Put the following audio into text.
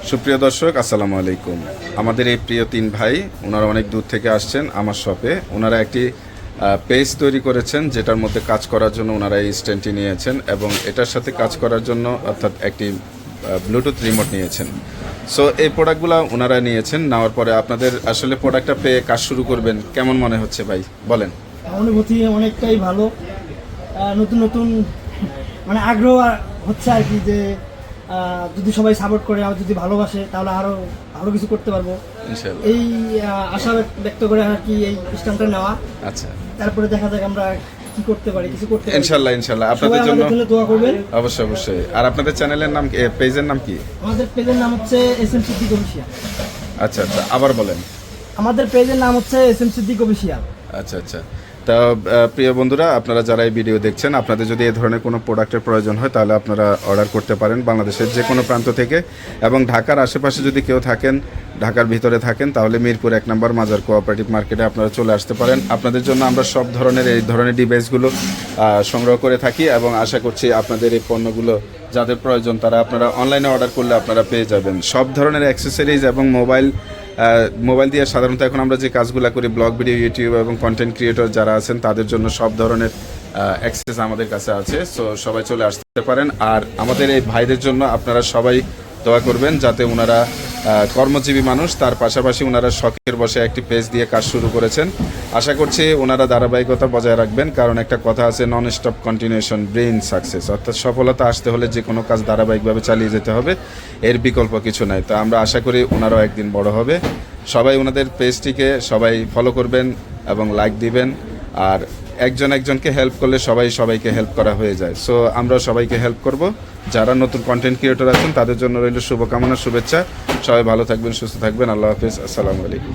সুপ্রিয় দর্শক, আসসালামু আলাইকুম। আমাদের এই প্রিয় তিন ভাই, ওনারা অনেক দূর থেকে আসছেন আমার শপে। ওনারা একটি পেজ তৈরি করেছেন, যেটার মধ্যে কাজ করার জন্য ওনারা এই স্ট্যান্ডটি নিয়েছেন এবং এটার সাথে কাজ করার জন্য অর্থাৎ একটি ব্লুটুথ রিমোট নিয়েছেন। সো এই প্রোডাক্টগুলো ওনারা নিয়েছেন। নেওয়ার পরে আপনাদের আসলে প্রোডাক্টটা পেয়ে কাজ শুরু করবেন, কেমন মনে হচ্ছে ভাই বলেন? অনুভূতি অনেকটাই ভালো। নতুন নতুন মানে আগ্রহ হচ্ছে আর কি, যে যদি সবাই সাপোর্ট করে আর যদি ভালোবাসে তাহলে আরো ভালো কিছু করতে পারবো ইনশাআল্লাহ। এই আশা ব্যক্ত করে আর কি এই স্ট্যান্ডটা নেওয়া। আচ্ছা, তারপরে দেখা যাক আমরা কি করতে পারি, কিছু করতে পারি। ইনশাআল্লাহ ইনশাআল্লাহ। সবাই আপনাদের জন্য আমাদের জন্য দোয়া করবেন। অবশ্যই অবশ্যই। আর আপনাদের চ্যানেলের নাম কি, পেজের নাম কি? আমাদের পেজের নাম হচ্ছে SM সিদ্দিক অফিসিয়াল। আচ্ছা আচ্ছা, আবার বলেন। আমাদের পেজের নাম হচ্ছে SM সিদ্দিক অফিসিয়াল। আচ্ছা আচ্ছা। তা প্রিয় বন্ধুরা, আপনারা যারা এই ভিডিও দেখছেন, আপনাদের যদি এই ধরনের কোনো প্রোডাক্টের প্রয়োজন হয় তাহলে আপনারা অর্ডার করতে পারেন বাংলাদেশের যে কোনো প্রান্ত থেকে। এবং ঢাকার আশেপাশে যদি কেউ থাকেন, ঢাকার ভিতরে থাকেন, তাহলে মিরপুর 1 নম্বর মাজার কোঅপারেটিভ মার্কেটে আপনারা চলে আসতে পারেন। আপনাদের জন্য আমরা সব ধরনের এই ধরনের ডিভাইসগুলো সংগ্রহ করে থাকি এবং আশা করছি আপনাদের এই পণ্যগুলো যাদের প্রয়োজন তারা আপনারা অনলাইনে অর্ডার করলে আপনারা পেয়ে যাবেন। সব ধরনের অ্যাক্সেসরিজ এবং মোবাইল দিয়ে সাধারণত এখন আমরা যে কাজগুলো করি, ব্লগ ভিডিও, ইউটিউব এবং কন্টেন্ট ক্রিয়েটর যারা আছেন তাদের জন্য সব ধরনের অ্যাক্সেস আমাদের কাছে আছে। সো সবাই চলে আসতে পারেন। আর আমাদের এই ভাইদের জন্য আপনারা সবাই দোয়া করবেন, যাতে ওনারা কর্মজীবী মানুষ, তার পাশাপাশি ওনারা শখের বসে একটি পেজ দিয়ে কাজ শুরু করেছেন। আশা করছি ওনারা ধারাবাহিকতা বজায় রাখবেন, কারণ একটা কথা আছে, non stop continuation brain success. অর্থাৎ সফলতা আসতে হলে যে কোনো কাজ ধারাবাহিকভাবে চালিয়ে যেতে হবে, এর বিকল্প কিছু নাই। তো আমরা আশা করি ওনারাও একদিন বড় হবে। সবাই ওনাদের পেজটিকে সবাই ফলো করবেন এবং লাইক দিবেন। আর একজন একজনকে হেল্প করলে সবাইকে হেল্প করা হয়ে যায়। সো আমরাও সবাইকে হেল্প করব। যারা নতুন কন্টেন্ট ক্রিয়েটর আছেন তাদের জন্য রইল শুভকামনা, শুভেচ্ছা। সবাই ভালো থাকবেন, সুস্থ থাকবেন। আল্লাহ হাফেজ, আসসালামু আলাইকুম।